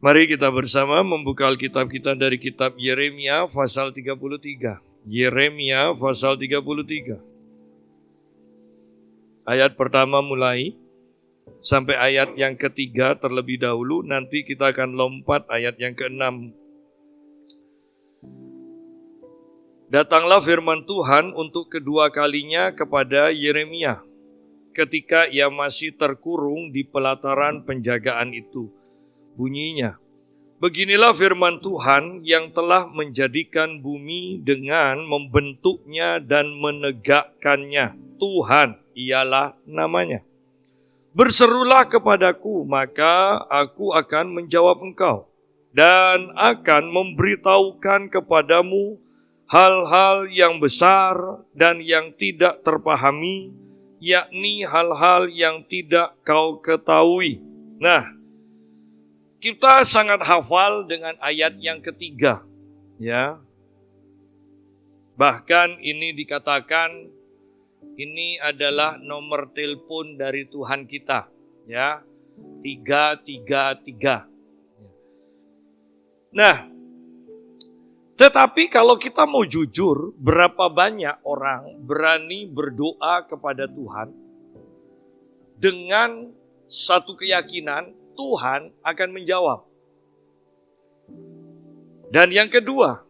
Mari kita bersama membuka Alkitab kita dari kitab Yeremia pasal 33. Yeremia pasal 33. Ayat pertama mulai sampai ayat yang ketiga terlebih dahulu, nanti kita akan lompat ayat yang ke-6. Datanglah firman Tuhan untuk kedua kalinya kepada Yeremia ketika ia masih terkurung di pelataran penjagaan itu. Bunyinya, beginilah firman Tuhan yang telah menjadikan bumi dengan membentuknya dan menegakkannya. Tuhan ialah namanya. Berserulah kepadaku, maka aku akan menjawab engkau, dan akan memberitahukan kepadamu hal-hal yang besar dan yang tidak terpahami, yakni hal-hal yang tidak kau ketahui. Nah, kita sangat hafal dengan ayat yang ketiga, ya. Bahkan ini dikatakan ini adalah nomor telepon dari Tuhan kita, ya. 333. Nah, tetapi kalau kita mau jujur, berapa banyak orang berani berdoa kepada Tuhan dengan satu keyakinan Tuhan akan menjawab. Dan yang kedua,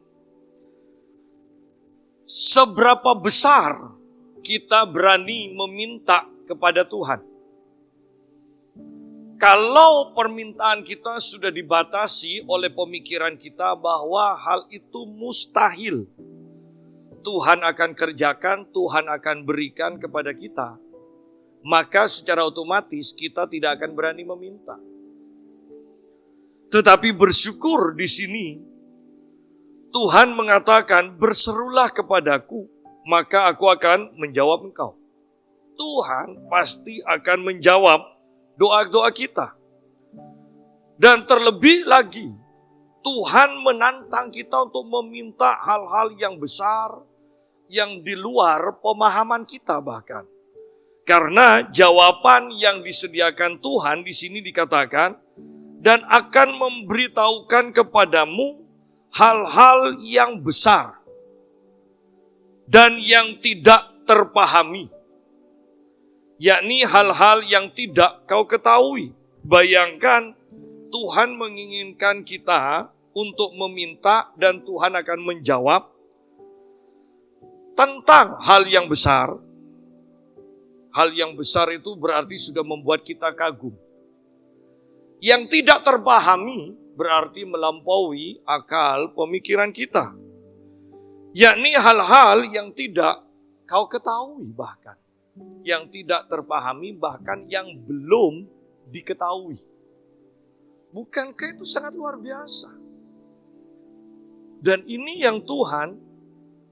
seberapa besar kita berani meminta kepada Tuhan. Kalau permintaan kita sudah dibatasi oleh pemikiran kita bahwa hal itu mustahil, Tuhan akan kerjakan, Tuhan akan berikan kepada kita, maka secara otomatis kita tidak akan berani meminta. Tetapi bersyukur di sini, Tuhan mengatakan, berserulah kepadaku, maka aku akan menjawab engkau. Tuhan pasti akan menjawab doa-doa kita. Dan terlebih lagi, Tuhan menantang kita untuk meminta hal-hal yang besar, yang di luar pemahaman kita bahkan. Karena jawaban yang disediakan Tuhan di sini dikatakan, dan akan memberitahukan kepadamu hal-hal yang besar dan yang tidak terpahami, yakni hal-hal yang tidak kau ketahui. Bayangkan, Tuhan menginginkan kita untuk meminta dan Tuhan akan menjawab tentang hal yang besar. Hal yang besar itu berarti sudah membuat kita kagum. Yang tidak terpahami berarti melampaui akal pemikiran kita. Yakni hal-hal yang tidak kau ketahui bahkan. Yang tidak terpahami bahkan yang belum diketahui. Bukankah itu sangat luar biasa? Dan ini yang Tuhan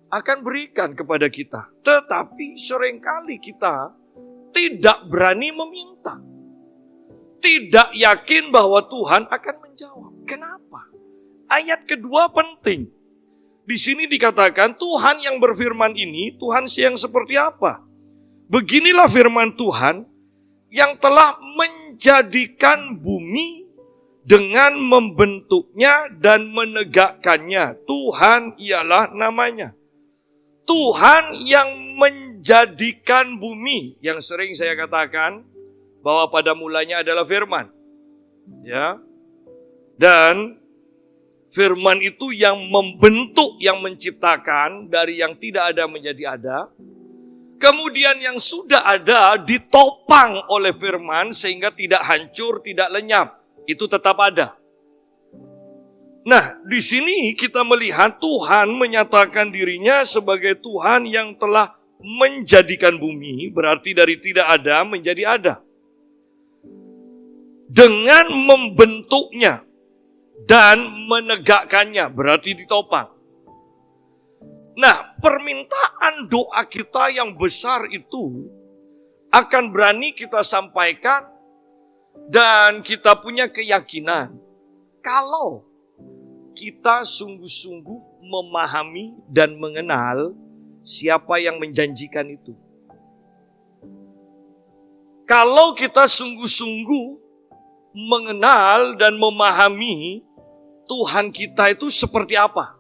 akan berikan kepada kita. Tetapi seringkali kita tidak berani meminta. Tidak yakin bahwa Tuhan akan menjawab. Kenapa? Ayat kedua penting. Di sini dikatakan Tuhan yang berfirman ini, Tuhan yang seperti apa? Beginilah firman Tuhan yang telah menjadikan bumi dengan membentuknya dan menegakkannya. Tuhan ialah namanya. Tuhan yang menjadikan bumi, yang sering saya katakan bahwa pada mulanya adalah firman. Ya. Dan firman itu yang membentuk, yang menciptakan dari yang tidak ada menjadi ada. Kemudian yang sudah ada ditopang oleh firman sehingga tidak hancur, tidak lenyap. Itu tetap ada. Nah, di sini kita melihat Tuhan menyatakan dirinya sebagai Tuhan yang telah menjadikan bumi, berarti dari tidak ada menjadi ada. Dengan membentuknya dan menegakkannya, berarti ditopang. Nah, permintaan doa kita yang besar itu akan berani kita sampaikan dan kita punya keyakinan kalau kita sungguh-sungguh memahami dan mengenal siapa yang menjanjikan itu. Kalau kita sungguh-sungguh mengenal dan memahami Tuhan kita itu seperti apa.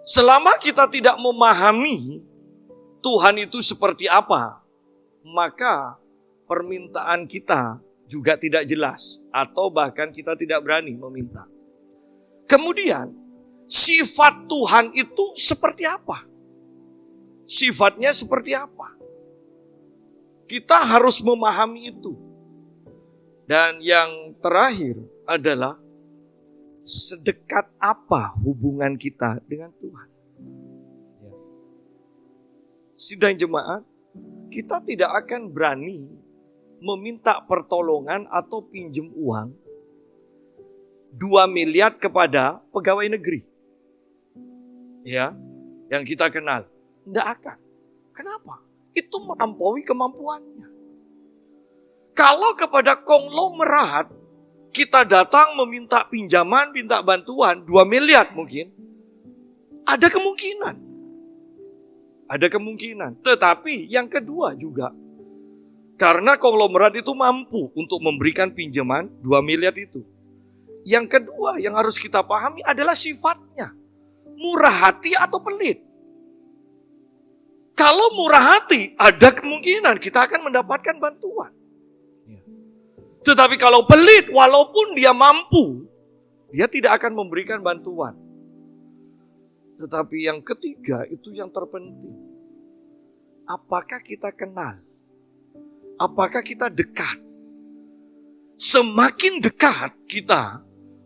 Selama kita tidak memahami Tuhan itu seperti apa, maka permintaan kita juga tidak jelas, atau bahkan kita tidak berani meminta. Kemudian, sifat Tuhan itu seperti apa? Sifatnya seperti apa? Kita harus memahami itu. Dan yang terakhir adalah sedekat apa hubungan kita dengan Tuhan. Sidang jemaat, kita tidak akan berani meminta pertolongan atau pinjam uang 2 miliar kepada pegawai negeri. Ya, yang kita kenal. Tidak akan. Kenapa? Itu melampaui kemampuannya. Kalau kepada konglomerat kita datang meminta pinjaman, minta bantuan 2 miliar mungkin, ada kemungkinan. Ada kemungkinan. Tetapi yang kedua juga, karena konglomerat itu mampu untuk memberikan pinjaman 2 miliar itu. Yang kedua yang harus kita pahami adalah sifatnya. Murah hati atau pelit. Kalau murah hati, ada kemungkinan kita akan mendapatkan bantuan. Tetapi kalau pelit, walaupun dia mampu, dia tidak akan memberikan bantuan. Tetapi yang ketiga, itu yang terpenting. Apakah kita kenal? Apakah kita dekat? Semakin dekat kita,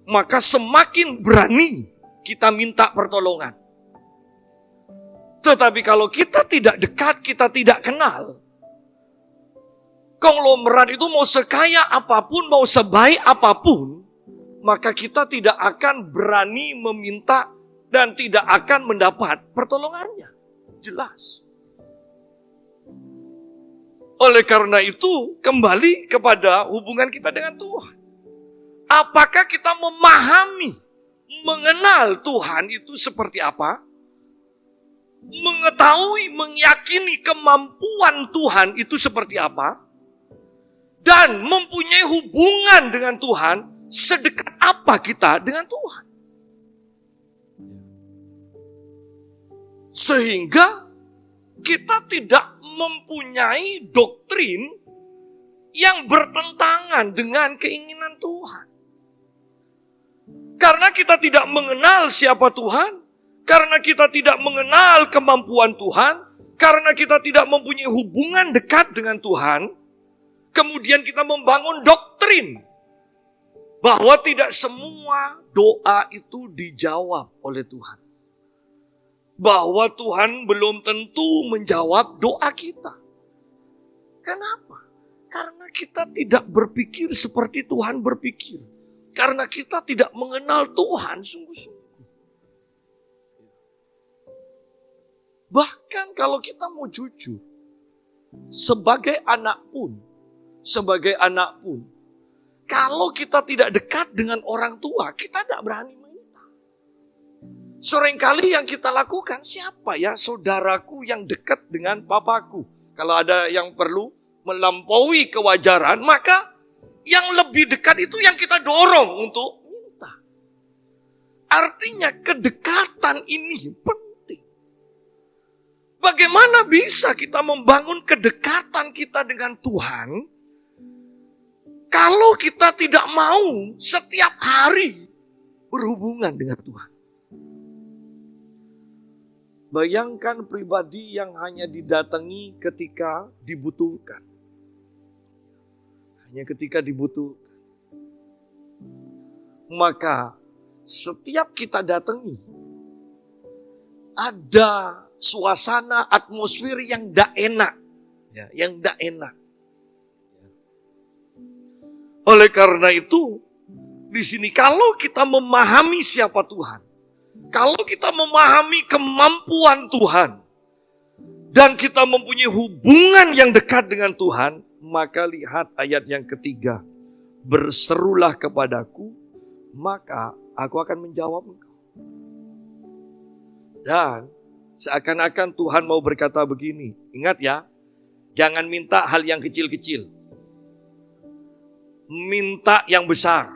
maka semakin berani kita minta pertolongan. Tetapi kalau kita tidak dekat, kita tidak kenal, konglomerat itu mau sekaya apapun, mau sebaik apapun, maka kita tidak akan berani meminta dan tidak akan mendapat pertolongannya. Jelas. Oleh karena itu, kembali kepada hubungan kita dengan Tuhan. Apakah kita memahami, mengenal Tuhan itu seperti apa? Mengetahui, meyakini kemampuan Tuhan itu seperti apa? Dan mempunyai hubungan dengan Tuhan, sedekat apa kita dengan Tuhan. Sehingga kita tidak mempunyai doktrin yang bertentangan dengan keinginan Tuhan. Karena kita tidak mengenal siapa Tuhan, karena kita tidak mengenal kemampuan Tuhan, karena kita tidak mempunyai hubungan dekat dengan Tuhan, kemudian kita membangun doktrin bahwa tidak semua doa itu dijawab oleh Tuhan. Bahwa Tuhan belum tentu menjawab doa kita. Kenapa? Karena kita tidak berpikir seperti Tuhan berpikir. Karena kita tidak mengenal Tuhan sungguh-sungguh. Bahkan kalau kita mau jujur, sebagai anak pun, kalau kita tidak dekat dengan orang tua, kita tidak berani minta. Seringkali yang kita lakukan, siapa ya saudaraku yang dekat dengan papaku? Kalau ada yang perlu melampaui kewajaran, maka yang lebih dekat itu yang kita dorong untuk minta. Artinya kedekatan ini penting. Bagaimana bisa kita membangun kedekatan kita dengan Tuhan kalau kita tidak mau setiap hari berhubungan dengan Tuhan? Bayangkan pribadi yang hanya didatangi ketika dibutuhkan. Hanya ketika dibutuhkan. Maka setiap kita datangi, ada suasana atmosfer yang tidak enak. Yang tidak enak. Oleh karena itu, di sini kalau kita memahami siapa Tuhan, kalau kita memahami kemampuan Tuhan, dan kita mempunyai hubungan yang dekat dengan Tuhan, maka lihat ayat yang ketiga. Berserulah kepadaku, maka aku akan menjawab engkau. Dan seakan-akan Tuhan mau berkata begini, ingat ya, jangan minta hal yang kecil-kecil. minta yang besar.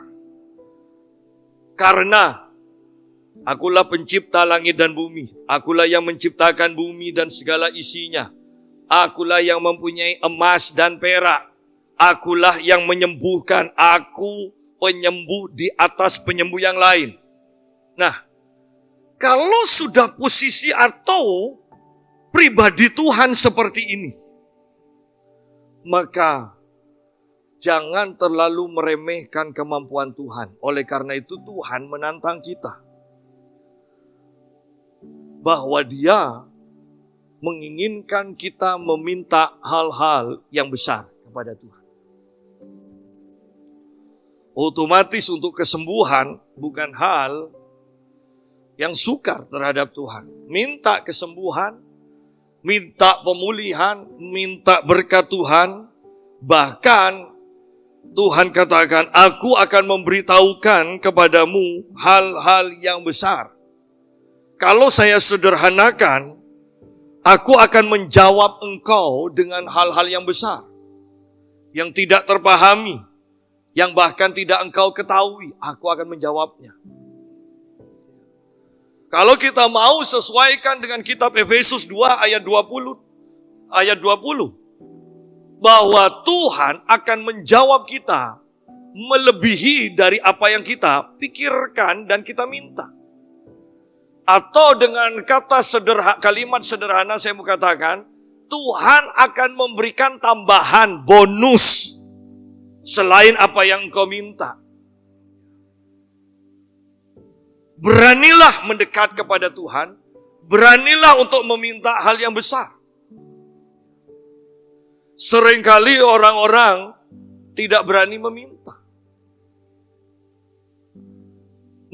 Karena akulah pencipta langit dan bumi. Akulah yang menciptakan bumi dan segala isinya. Akulah yang mempunyai emas dan perak. Akulah yang menyembuhkan. Aku penyembuh di atas penyembuh yang lain. Nah, kalau sudah posisi atau pribadi Tuhan seperti ini, maka jangan terlalu meremehkan kemampuan Tuhan. Oleh karena itu Tuhan menantang kita. Bahwa Dia menginginkan kita meminta hal-hal yang besar kepada Tuhan. Otomatis untuk kesembuhan bukan hal yang sukar terhadap Tuhan. Minta kesembuhan, minta pemulihan, minta berkat Tuhan. Bahkan Tuhan katakan, aku akan memberitahukan kepadamu hal-hal yang besar. Kalau saya sederhanakan, aku akan menjawab engkau dengan hal-hal yang besar. Yang tidak terpahami, yang bahkan tidak engkau ketahui, aku akan menjawabnya. Kalau kita mau sesuaikan dengan kitab Efesus 2 ayat 20, bahwa Tuhan akan menjawab kita melebihi dari apa yang kita pikirkan dan kita minta. Atau dengan kalimat sederhana saya mau katakan, Tuhan akan memberikan tambahan bonus selain apa yang engkau minta. Beranilah mendekat kepada Tuhan. Beranilah untuk meminta hal yang besar. Seringkali orang-orang tidak berani meminta.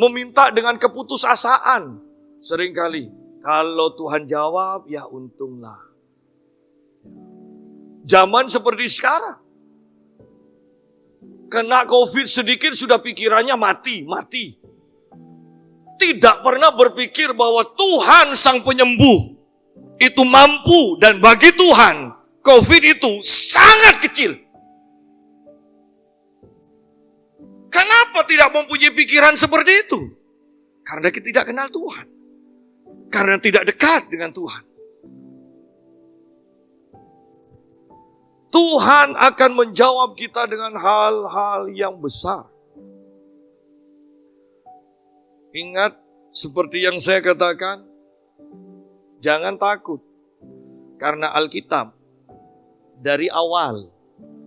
Meminta dengan keputusasaan. Seringkali. Kalau Tuhan jawab, ya untunglah. Zaman seperti sekarang. Kena COVID sedikit sudah pikirannya mati. Tidak pernah berpikir bahwa Tuhan sang penyembuh itu mampu, dan bagi Tuhan COVID itu sangat kecil. Kenapa tidak mempunyai pikiran seperti itu? Karena kita tidak kenal Tuhan. Karena tidak dekat dengan Tuhan. Tuhan akan menjawab kita dengan hal-hal yang besar. Ingat, seperti yang saya katakan, jangan takut. Karena Alkitab dari awal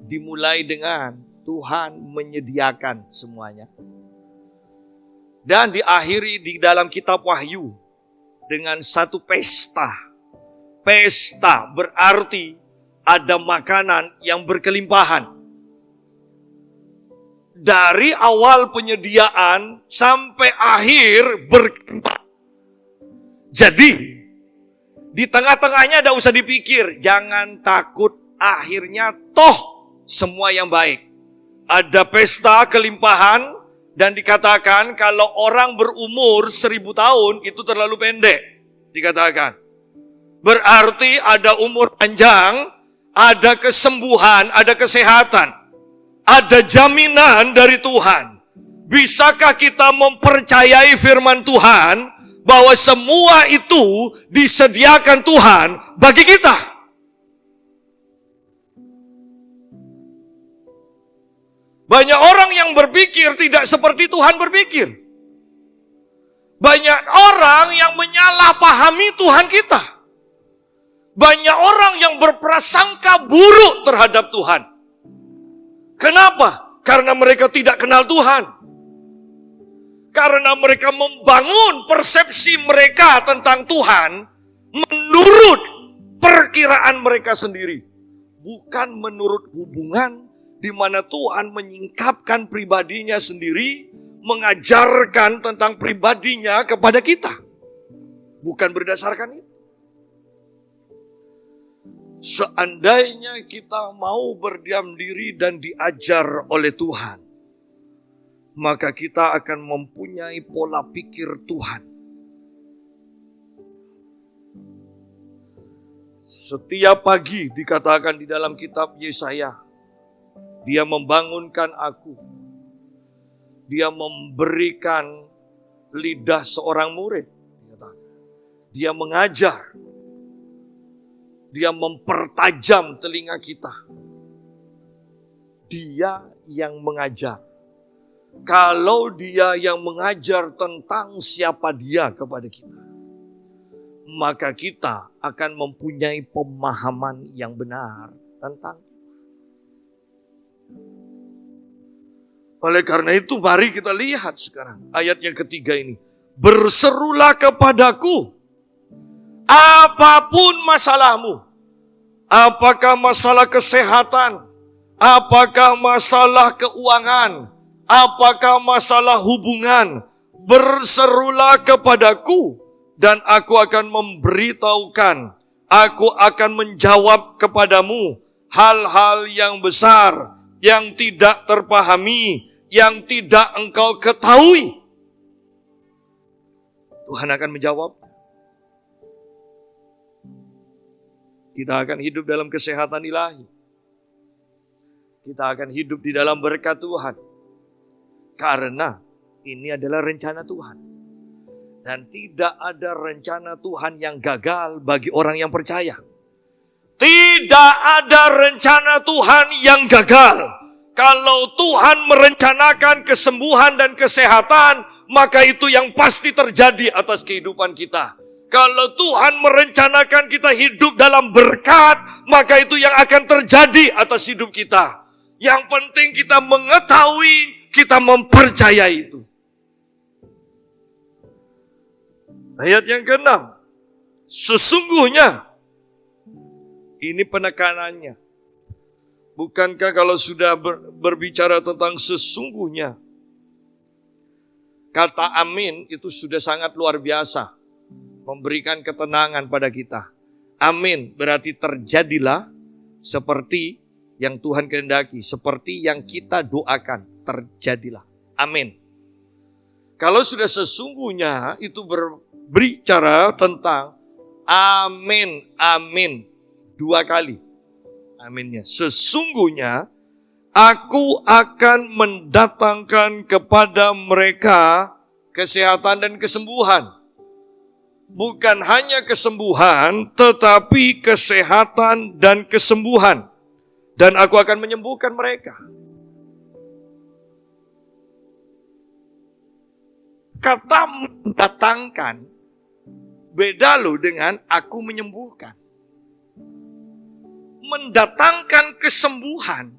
dimulai dengan Tuhan menyediakan semuanya. Dan diakhiri di dalam kitab Wahyu dengan satu pesta. Pesta berarti ada makanan yang berkelimpahan. Dari awal penyediaan sampai akhir berkelimpahan. Jadi, di tengah-tengahnya tidak usah dipikir. Jangan takut, akhirnya toh semua yang baik. Ada pesta kelimpahan dan dikatakan kalau orang berumur 1000 tahun itu terlalu pendek. Dikatakan. Berarti ada umur panjang, ada kesembuhan, ada kesehatan, ada jaminan dari Tuhan. Bisakah kita mempercayai firman Tuhan bahwa semua itu disediakan Tuhan bagi kita? Banyak orang yang berpikir tidak seperti Tuhan berpikir. Banyak orang yang menyalahpahami Tuhan kita. Banyak orang yang berprasangka buruk terhadap Tuhan. Kenapa? Karena mereka tidak kenal Tuhan. Karena mereka membangun persepsi mereka tentang Tuhan menurut perkiraan mereka sendiri. Bukan menurut hubungan di mana Tuhan menyingkapkan pribadinya sendiri, mengajarkan tentang pribadinya kepada kita. Bukan berdasarkan itu. Seandainya kita mau berdiam diri dan diajar oleh Tuhan, maka kita akan mempunyai pola pikir Tuhan. Setiap pagi dikatakan di dalam kitab Yesaya, Dia membangunkan aku. Dia memberikan lidah seorang murid. Dia mengajar. Dia mempertajam telinga kita. Dia yang mengajar. Kalau dia yang mengajar tentang siapa dia kepada kita, maka kita akan mempunyai pemahaman yang benar tentang. Oleh karena itu mari kita lihat sekarang ayat yang ketiga ini. Berserulah kepadaku apapun masalahmu. Apakah masalah kesehatan? Apakah masalah keuangan? Apakah masalah hubungan? Berserulah kepadaku dan aku akan memberitahukan. Aku akan menjawab kepadamu hal-hal yang besar, yang tidak terpahami, yang tidak engkau ketahui. Tuhan akan menjawab. Kita akan hidup dalam kesehatan ilahi. Kita akan hidup di dalam berkat Tuhan. Karena ini adalah rencana Tuhan. Dan tidak ada rencana Tuhan yang gagal bagi orang yang percaya. Tidak ada rencana Tuhan yang gagal. Kalau Tuhan merencanakan kesembuhan dan kesehatan, maka itu yang pasti terjadi atas kehidupan kita. Kalau Tuhan merencanakan kita hidup dalam berkat, maka itu yang akan terjadi atas hidup kita. Yang penting kita mengetahui, kita mempercayai itu. Ayat yang ke-6. Sesungguhnya, ini penekanannya. Bukankah kalau sudah berbicara tentang sesungguhnya, kata amin itu sudah sangat luar biasa. Memberikan ketenangan pada kita. Amin berarti terjadilah seperti yang Tuhan kehendaki. Seperti yang kita doakan. Terjadilah. Amin. Kalau sudah sesungguhnya itu berbicara tentang amin, amin. 2 kali. Aminnya. Sesungguhnya aku akan mendatangkan kepada mereka kesehatan dan kesembuhan. Bukan hanya kesembuhan, tetapi kesehatan dan kesembuhan. Dan aku akan menyembuhkan mereka. Kata mendatangkan beda loh dengan aku menyembuhkan. Mendatangkan kesembuhan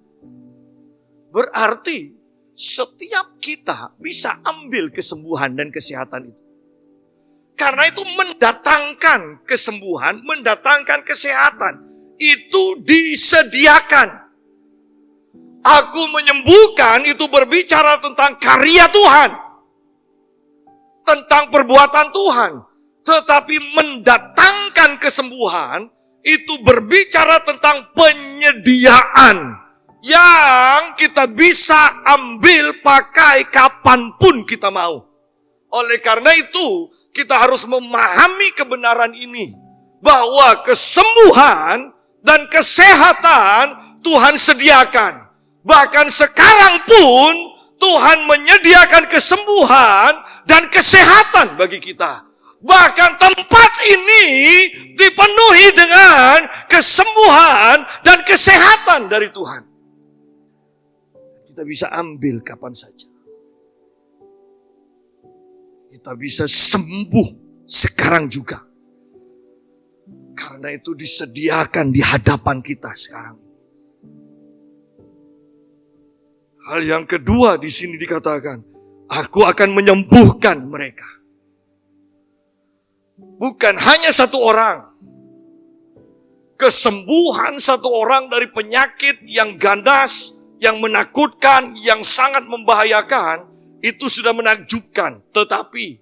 berarti setiap kita bisa ambil kesembuhan dan kesehatan itu. Karena itu mendatangkan kesembuhan, mendatangkan kesehatan. Itu disediakan. Aku menyembuhkan itu berbicara tentang karya Tuhan. Tentang perbuatan Tuhan. Tetapi mendatangkan kesembuhan itu berbicara tentang penyediaan. Yang kita bisa ambil pakai kapanpun kita mau. Oleh karena itu, kita harus memahami kebenaran ini. Bahwa kesembuhan dan kesehatan Tuhan sediakan. Bahkan sekarang pun Tuhan menyediakan kesembuhan dan kesehatan bagi kita. Bahkan tempat ini dipenuhi dengan kesembuhan dan kesehatan dari Tuhan. Kita bisa ambil kapan saja. Kita bisa sembuh sekarang juga. Karena itu disediakan di hadapan kita sekarang. Hal yang kedua di sini dikatakan, aku akan menyembuhkan mereka. Bukan hanya satu orang. Kesembuhan satu orang dari penyakit yang ganas, yang menakutkan, yang sangat membahayakan, itu sudah menakjubkan. Tetapi,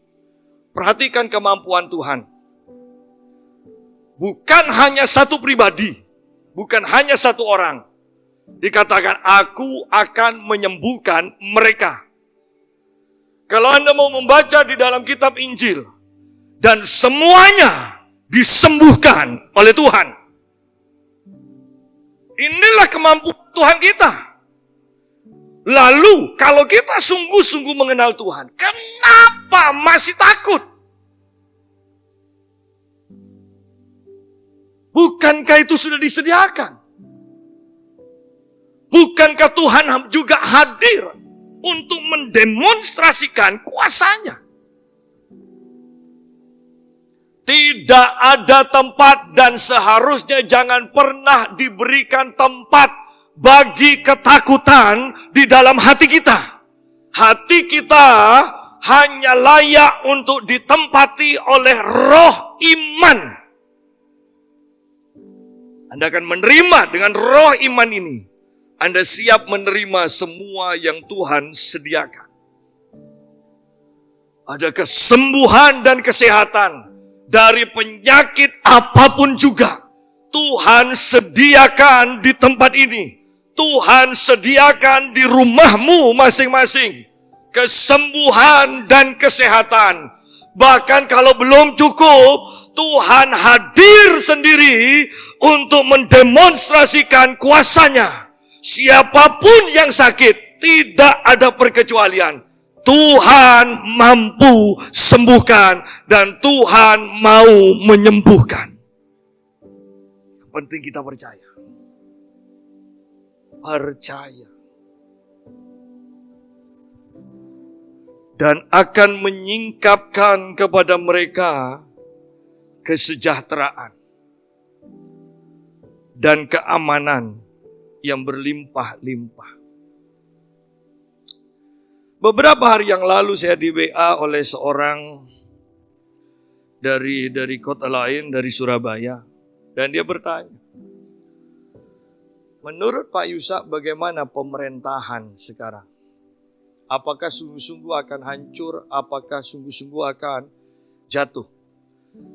perhatikan kemampuan Tuhan. Bukan hanya satu pribadi. Bukan hanya satu orang. Dikatakan, aku akan menyembuhkan mereka. Kalau Anda mau membaca di dalam kitab Injil, dan semuanya disembuhkan oleh Tuhan. Inilah kemampuan Tuhan kita. Lalu kalau kita sungguh-sungguh mengenal Tuhan, kenapa masih takut? Bukankah itu sudah disediakan? Bukankah Tuhan juga hadir untuk mendemonstrasikan kuasanya? Tidak ada tempat dan seharusnya jangan pernah diberikan tempat bagi ketakutan di dalam hati kita. Hati kita hanya layak untuk ditempati oleh roh iman. Anda akan menerima dengan roh iman ini. Anda siap menerima semua yang Tuhan sediakan. Ada kesembuhan dan kesehatan dari penyakit apapun juga. Tuhan sediakan di tempat ini. Tuhan sediakan di rumahmu masing-masing. Kesembuhan dan kesehatan. Bahkan kalau belum cukup, Tuhan hadir sendiri untuk mendemonstrasikan kuasanya. Siapapun yang sakit, tidak ada perkecualian. Tuhan mampu sembuhkan dan Tuhan mau menyembuhkan. Yang penting kita percaya. Percaya. Dan akan menyingkapkan kepada mereka kesejahteraan dan keamanan yang berlimpah-limpah. Beberapa hari yang lalu saya di WA oleh seorang dari kota lain, dari Surabaya. Dan dia bertanya, menurut Pak Yusak bagaimana pemerintahan sekarang? Apakah sungguh-sungguh akan hancur? Apakah sungguh-sungguh akan jatuh?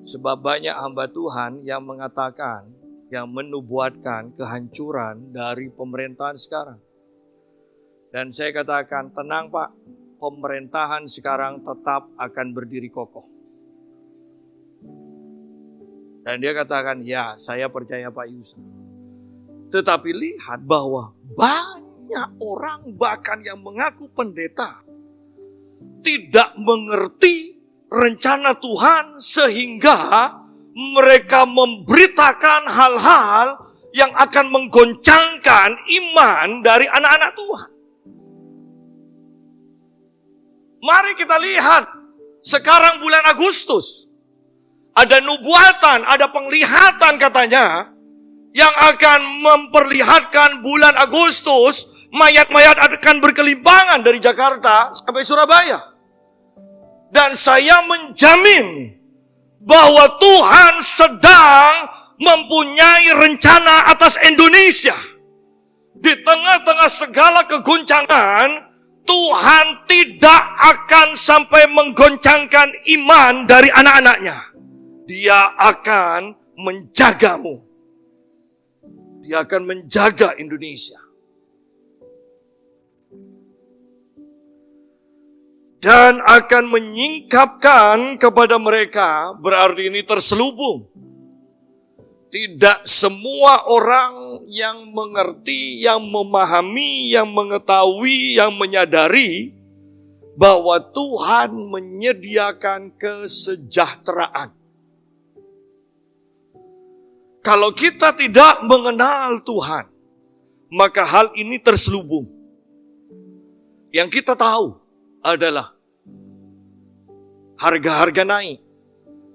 Sebab banyak hamba Tuhan yang mengatakan, yang menubuatkan kehancuran dari pemerintahan sekarang. Dan saya katakan, tenang Pak, pemerintahan sekarang tetap akan berdiri kokoh. Dan dia katakan, ya saya percaya Pak Yusak. Tetapi lihat bahwa banyak orang bahkan yang mengaku pendeta tidak mengerti rencana Tuhan sehingga mereka memberitakan hal-hal yang akan menggoncangkan iman dari anak-anak Tuhan. Mari kita lihat sekarang bulan Agustus. Ada nubuatan, ada penglihatan katanya yang akan memperlihatkan bulan Agustus mayat-mayat akan berkelimpangan dari Jakarta sampai Surabaya. Dan saya menjamin bahwa Tuhan sedang mempunyai rencana atas Indonesia. Di tengah-tengah segala kegoncangan, Tuhan tidak akan sampai menggoncangkan iman dari anak-anaknya. Dia akan menjagamu. Dia akan menjaga Indonesia. Dan akan menyingkapkan kepada mereka, berarti ini terselubung. Tidak semua orang yang mengerti, yang memahami, yang mengetahui, yang menyadari bahwa Tuhan menyediakan kesejahteraan. Kalau kita tidak mengenal Tuhan, maka hal ini terselubung. Yang kita tahu adalah harga-harga naik.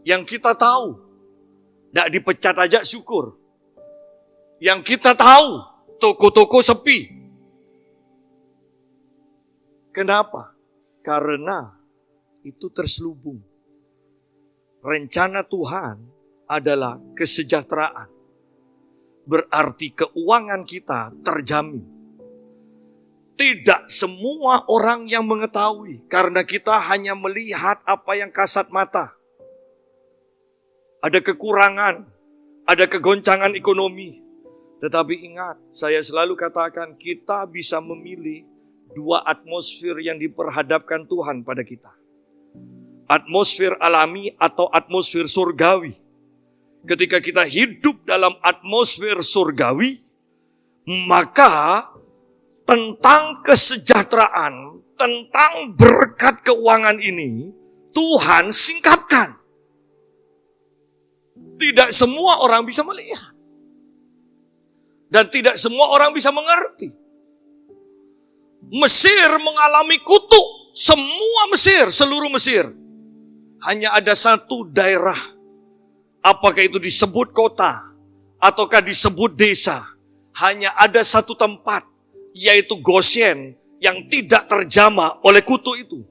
Yang kita tahu, tidak dipecat aja syukur. Yang kita tahu, toko-toko sepi. Kenapa? Karena itu terselubung. Rencana Tuhan adalah kesejahteraan. Berarti keuangan kita terjamin. Tidak semua orang yang mengetahui, karena kita hanya melihat apa yang kasat mata. Ada kekurangan, ada kegoncangan ekonomi. Tetapi ingat, saya selalu katakan kita bisa memilih dua atmosfer yang diperhadapkan Tuhan pada kita. Atmosfer alami atau atmosfer surgawi. Ketika kita hidup dalam atmosfer surgawi, maka tentang kesejahteraan, tentang berkat keuangan ini, Tuhan singkapkan. Tidak semua orang bisa melihat. Dan tidak semua orang bisa mengerti. Mesir mengalami kutuk. Semua Mesir, seluruh Mesir. Hanya ada satu daerah. Apakah itu disebut kota, ataukah disebut desa. Hanya ada satu tempat, yaitu Goshen, yang tidak terjamah oleh kutuk itu.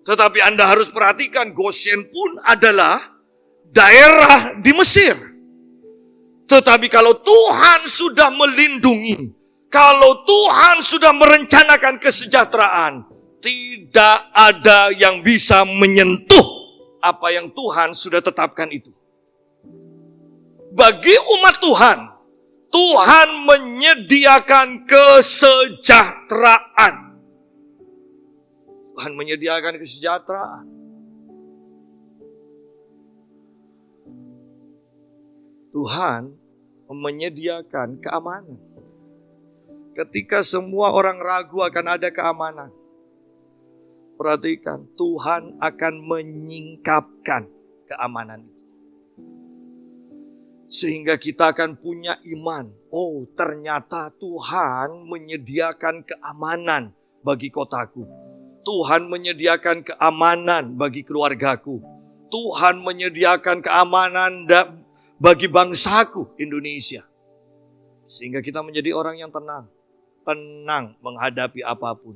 Tetapi Anda harus perhatikan, Goshen pun adalah daerah di Mesir. Tetapi kalau Tuhan sudah melindungi, kalau Tuhan sudah merencanakan kesejahteraan, tidak ada yang bisa menyentuh apa yang Tuhan sudah tetapkan itu. Bagi umat Tuhan, Tuhan menyediakan kesejahteraan. Tuhan menyediakan kesejahteraan. Tuhan menyediakan keamanan. Ketika semua orang ragu akan ada keamanan, perhatikan, Tuhan akan menyingkapkan keamanan itu. Sehingga kita akan punya iman. Oh, ternyata Tuhan menyediakan keamanan bagi kotaku. Tuhan menyediakan keamanan bagi keluargaku. Tuhan menyediakan keamanan bagi bangsaku Indonesia. Sehingga kita menjadi orang yang tenang. Tenang menghadapi apapun.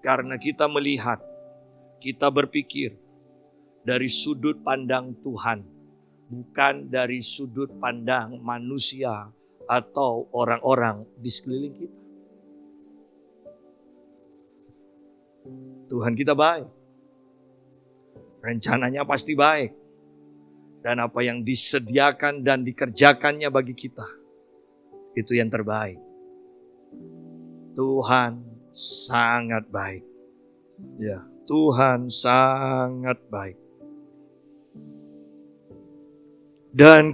Karena kita melihat, kita berpikir dari sudut pandang Tuhan. Bukan dari sudut pandang manusia atau orang-orang di sekeliling kita. Tuhan kita baik. Rencananya pasti baik. Dan apa yang disediakan dan dikerjakannya bagi kita, itu yang terbaik. Tuhan sangat baik. Ya, Tuhan sangat baik. Dan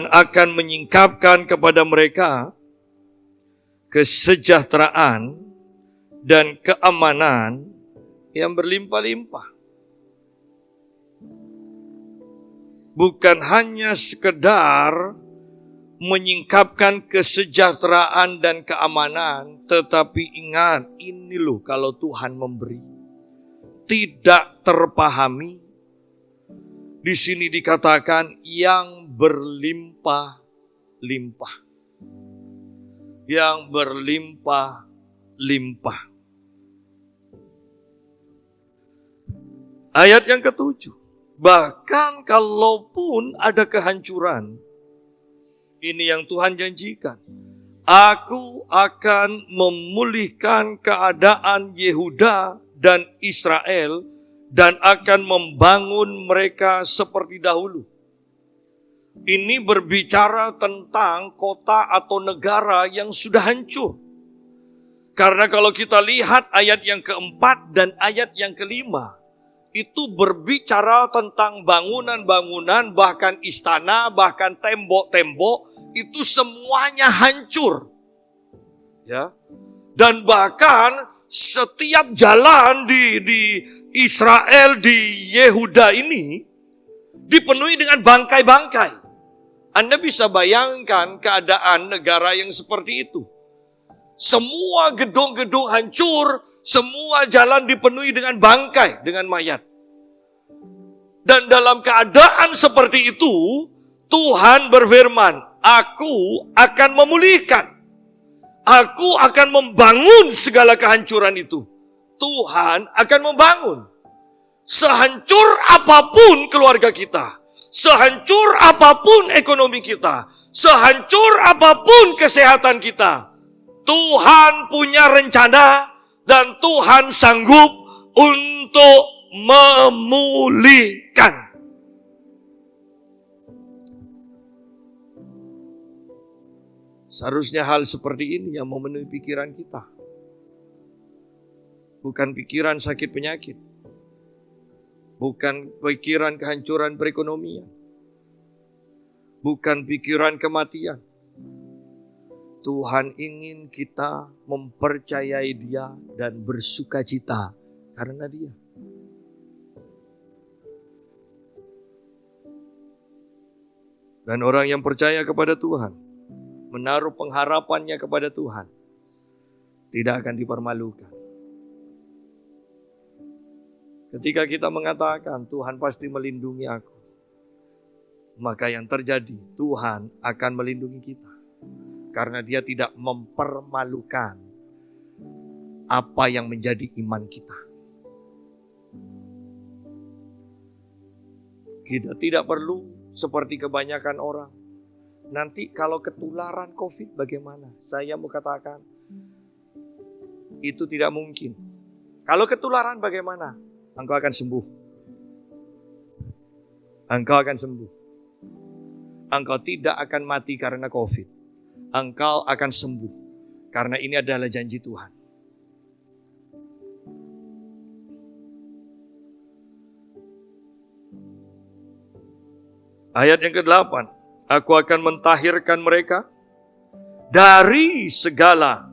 akan menyingkapkan kepada mereka kesejahteraan dan keamanan yang berlimpah-limpah. Bukan hanya sekedar menyingkapkan kesejahteraan dan keamanan, tetapi ingat, ini loh kalau Tuhan memberi. Tidak terpahami. Di sini dikatakan yang berlimpah-limpah. Yang berlimpah-limpah. Ayat yang ke-7. Bahkan kalaupun ada kehancuran, ini yang Tuhan janjikan. Aku akan memulihkan keadaan Yehuda dan Israel dan akan membangun mereka seperti dahulu. Ini berbicara tentang kota atau negara yang sudah hancur. Karena kalau kita lihat ayat yang keempat dan ayat yang kelima, itu berbicara tentang bangunan-bangunan, bahkan istana, bahkan tembok-tembok, itu semuanya hancur. Ya. Dan bahkan setiap jalan di Israel, di Yehuda ini dipenuhi dengan bangkai-bangkai. Anda bisa bayangkan keadaan negara yang seperti itu. Semua gedung-gedung hancur, semua jalan dipenuhi dengan bangkai, dengan mayat. Dan dalam keadaan seperti itu, Tuhan berfirman, aku akan memulihkan. Aku akan membangun segala kehancuran itu. Tuhan akan membangun. Sehancur apapun keluarga kita, sehancur apapun ekonomi kita, sehancur apapun kesehatan kita, Tuhan punya rencana dan Tuhan sanggup untuk memulihkan. Seharusnya hal seperti ini yang memenuhi pikiran kita. Bukan pikiran sakit penyakit. Bukan pikiran kehancuran perekonomian. Bukan pikiran kematian. Tuhan ingin kita mempercayai Dia dan bersukacita karena Dia. Dan orang yang percaya kepada Tuhan, menaruh pengharapannya kepada Tuhan, tidak akan dipermalukan. Ketika kita mengatakan, Tuhan pasti melindungi aku, maka yang terjadi, Tuhan akan melindungi kita. Karena Dia tidak mempermalukan apa yang menjadi iman kita. Kita tidak perlu seperti kebanyakan orang. Nanti kalau ketularan COVID bagaimana? Saya mau katakan, itu tidak mungkin. Kalau ketularan bagaimana? Engkau akan sembuh. Engkau akan sembuh. Engkau tidak akan mati karena COVID. Engkau akan sembuh. Karena ini adalah janji Tuhan. Ayat yang ke-8. Aku akan mentahirkan mereka dari segala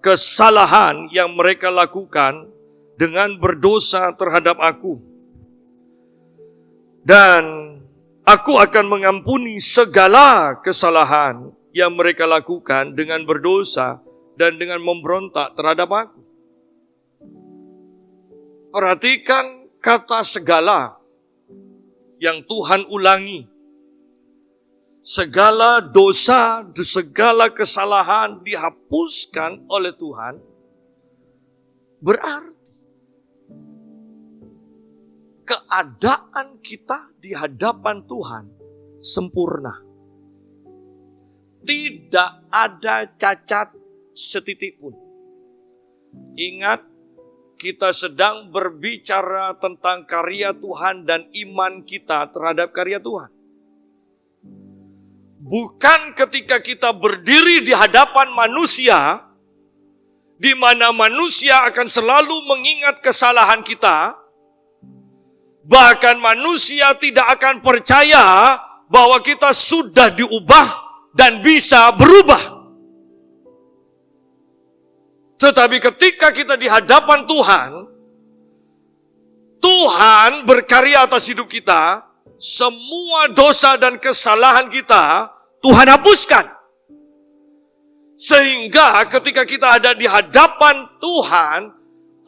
kesalahan yang mereka lakukan dengan berdosa terhadap aku. Dan aku akan mengampuni segala kesalahan yang mereka lakukan dengan berdosa dan dengan memberontak terhadap aku. Perhatikan kata segala yang Tuhan ulangi. Segala dosa, segala kesalahan dihapuskan oleh Tuhan. Berarti keadaan kita di hadapan Tuhan sempurna. Tidak ada cacat setitik pun. Ingat, kita sedang berbicara tentang karya Tuhan dan iman kita terhadap karya Tuhan. Bukan ketika kita berdiri di hadapan manusia, di mana manusia akan selalu mengingat kesalahan kita. Bahkan manusia tidak akan percaya bahwa kita sudah diubah dan bisa berubah. Tetapi ketika kita di hadapan Tuhan, Tuhan berkarya atas hidup kita, semua dosa dan kesalahan kita, Tuhan hapuskan. Sehingga ketika kita ada di hadapan Tuhan,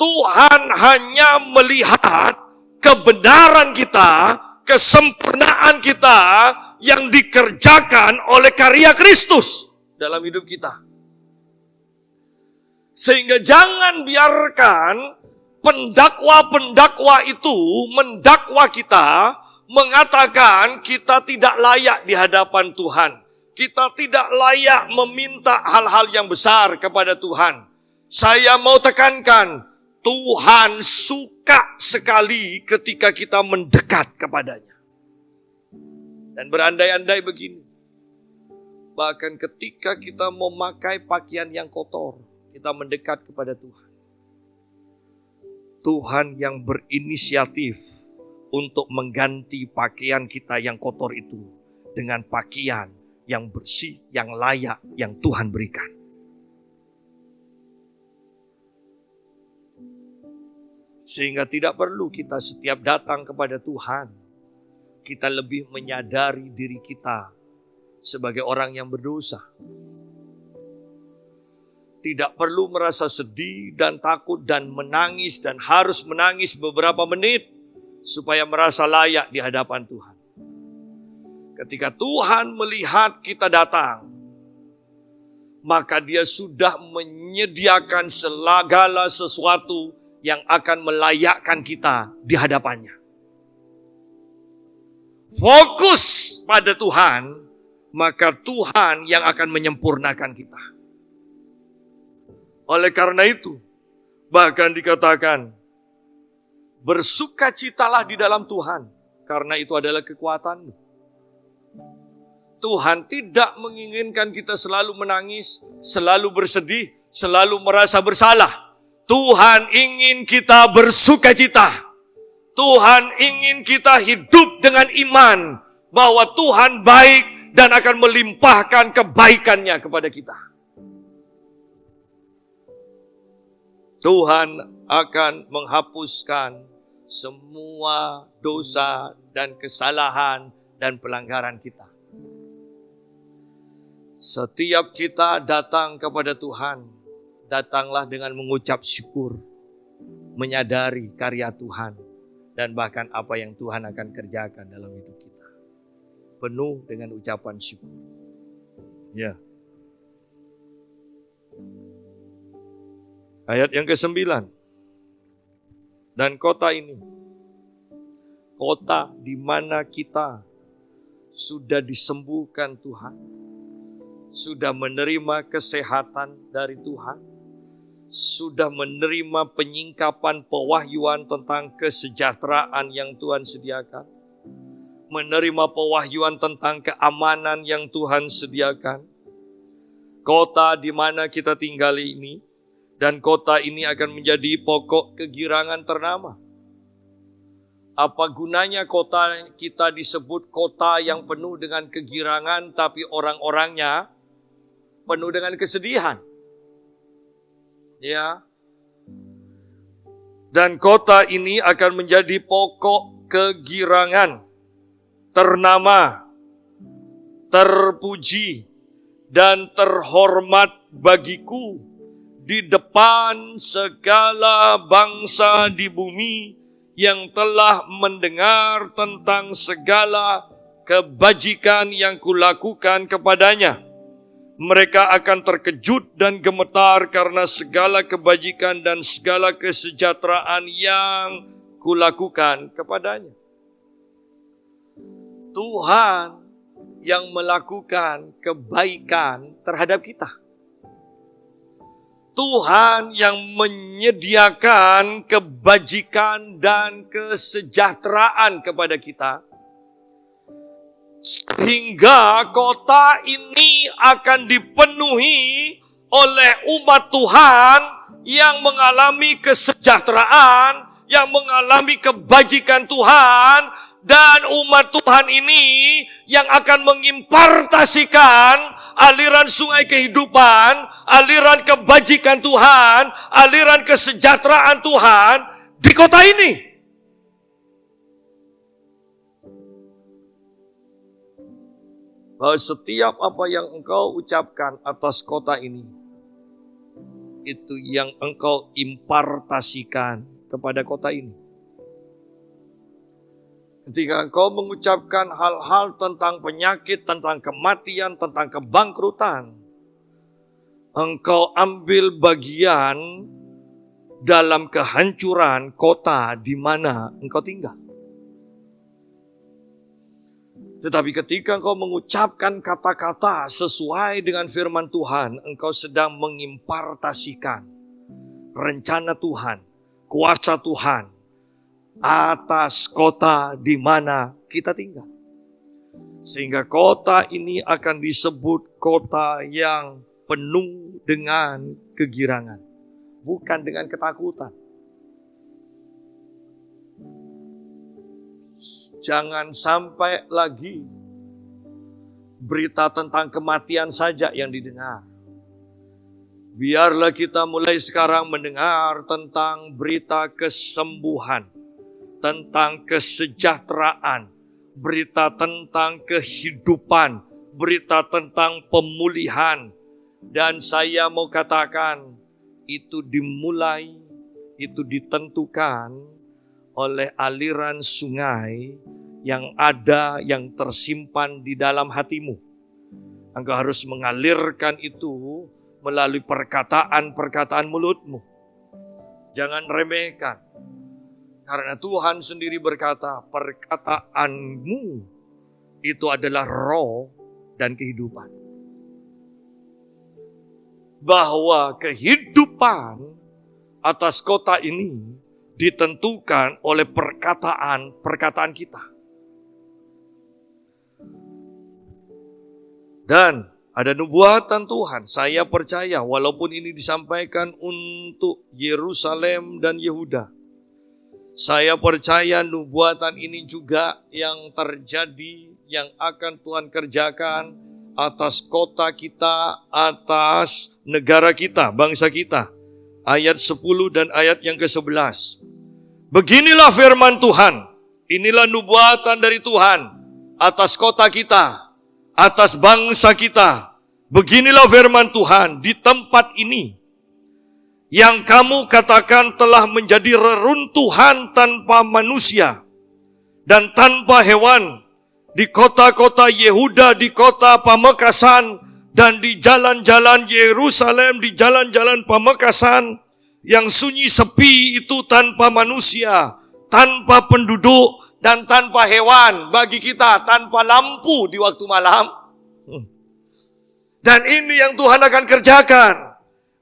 Tuhan hanya melihat kebenaran kita, kesempurnaan kita yang dikerjakan oleh karya Kristus dalam hidup kita. Sehingga jangan biarkan pendakwa-pendakwa itu mendakwa kita, mengatakan kita tidak layak di hadapan Tuhan. Kita tidak layak meminta hal-hal yang besar kepada Tuhan. Saya mau tekankan, Tuhan suka sekali ketika kita mendekat kepadanya. Dan berandai-andai begini, bahkan ketika kita memakai pakaian yang kotor, kita mendekat kepada Tuhan. Tuhan yang berinisiatif untuk mengganti pakaian kita yang kotor itu dengan pakaian yang bersih, yang layak, yang Tuhan berikan. Sehingga tidak perlu kita setiap datang kepada Tuhan, kita lebih menyadari diri kita sebagai orang yang berdosa. Tidak perlu merasa sedih dan takut dan menangis dan harus menangis beberapa menit supaya merasa layak di hadapan Tuhan. Ketika Tuhan melihat kita datang, maka Dia sudah menyediakan segala sesuatu yang akan melayakkan kita di hadapannya. Fokus pada Tuhan, maka Tuhan yang akan menyempurnakan kita. Oleh karena itu, bahkan dikatakan, bersukacitalah di dalam Tuhan, karena itu adalah kekuatanmu. Tuhan tidak menginginkan kita selalu menangis, selalu bersedih, selalu merasa bersalah. Tuhan ingin kita bersukacita. Tuhan ingin kita hidup dengan iman bahwa Tuhan baik dan akan melimpahkan kebaikannya kepada kita. Tuhan akan menghapuskan semua dosa dan kesalahan dan pelanggaran kita. Setiap kita datang kepada Tuhan, datanglah dengan mengucap syukur, menyadari karya Tuhan, dan bahkan apa yang Tuhan akan kerjakan dalam hidup kita. Penuh dengan ucapan syukur. Ya. Ayat yang ke-9. Dan kota ini, kota di mana kita sudah disembuhkan Tuhan, sudah menerima kesehatan dari Tuhan, sudah menerima penyingkapan pewahyuan tentang kesejahteraan yang Tuhan sediakan, menerima pewahyuan tentang keamanan yang Tuhan sediakan. Kota di mana kita tinggali ini, dan kota ini akan menjadi pokok kegirangan ternama. Apa gunanya kota kita disebut kota yang penuh dengan kegirangan, tapi orang-orangnya penuh dengan kesedihan? Ya. Dan kota ini akan menjadi pokok kegirangan ternama, terpuji, dan terhormat bagiku di depan segala bangsa di bumi yang telah mendengar tentang segala kebajikan yang kulakukan kepadanya. Mereka akan terkejut dan gemetar karena segala kebajikan dan segala kesejahteraan yang kulakukan kepadanya. Tuhan yang melakukan kebaikan terhadap kita. Tuhan yang menyediakan kebajikan dan kesejahteraan kepada kita, sehingga kota ini akan dipenuhi oleh umat Tuhan yang mengalami kesejahteraan, yang mengalami kebajikan Tuhan, dan umat Tuhan ini yang akan mengimpartasikan aliran sungai kehidupan, aliran kebajikan Tuhan, aliran kesejahteraan Tuhan di kota ini. Bahwa setiap apa yang engkau ucapkan atas kota ini, itu yang engkau impartasikan kepada kota ini. Ketika engkau mengucapkan hal-hal tentang penyakit, tentang kematian, tentang kebangkrutan, engkau ambil bagian dalam kehancuran kota di mana engkau tinggal. Tetapi ketika engkau mengucapkan kata-kata sesuai dengan firman Tuhan, engkau sedang mengimpartasikan rencana Tuhan, kuasa Tuhan atas kota di mana kita tinggal. Sehingga kota ini akan disebut kota yang penuh dengan kegirangan, bukan dengan ketakutan. Jangan sampai lagi berita tentang kematian saja yang didengar. Biarlah kita mulai sekarang mendengar tentang berita kesembuhan, tentang kesejahteraan, berita tentang kehidupan, berita tentang pemulihan. Dan saya mau katakan, itu dimulai, itu ditentukan oleh aliran sungai yang ada, yang tersimpan di dalam hatimu. Engkau harus mengalirkan itu melalui perkataan-perkataan mulutmu. Jangan remehkan. Karena Tuhan sendiri berkata, perkataanmu itu adalah roh dan kehidupan. Bahwa kehidupan atas kota ini ditentukan oleh perkataan-perkataan kita. Dan ada nubuatan Tuhan, saya percaya walaupun ini disampaikan untuk Yerusalem dan Yehuda, saya percaya nubuatan ini juga yang terjadi, yang akan Tuhan kerjakan atas kota kita, atas negara kita, bangsa kita. Ayat 10 dan ayat yang ke-11. Beginilah firman Tuhan, inilah nubuatan dari Tuhan atas kota kita, atas bangsa kita. Beginilah firman Tuhan, di tempat ini yang kamu katakan telah menjadi reruntuhan tanpa manusia dan tanpa hewan, di kota-kota Yehuda, di kota Pamekasan, dan di jalan-jalan Yerusalem, di jalan-jalan Pamekasan, yang sunyi sepi itu tanpa manusia, tanpa penduduk, dan tanpa hewan bagi kita, tanpa lampu di waktu malam. Dan ini yang Tuhan akan kerjakan.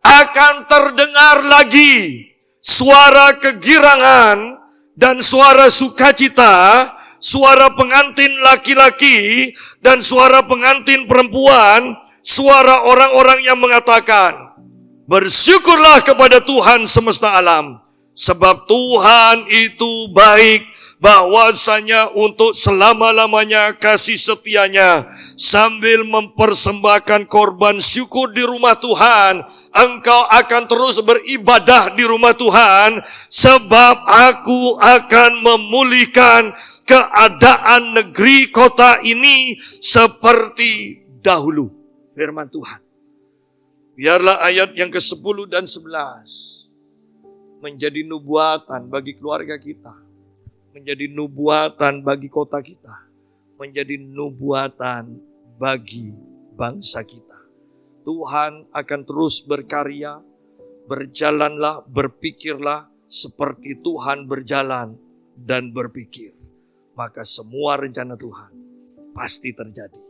Akan terdengar lagi suara kegirangan dan suara sukacita, suara pengantin laki-laki dan suara pengantin perempuan, suara orang-orang yang mengatakan, bersyukurlah kepada Tuhan semesta alam, sebab Tuhan itu baik, bahwasanya untuk selama-lamanya kasih setianya. Sambil mempersembahkan korban syukur di rumah Tuhan, engkau akan terus beribadah di rumah Tuhan, sebab aku akan memulihkan keadaan negeri kota ini seperti dahulu. Firman Tuhan. Biarlah ayat yang ke-10 dan 11 menjadi nubuatan bagi keluarga kita, menjadi nubuatan bagi kota kita, menjadi nubuatan bagi bangsa kita. Tuhan akan terus berkarya, berjalanlah, berpikirlah seperti Tuhan berjalan dan berpikir. Maka semua rencana Tuhan pasti terjadi.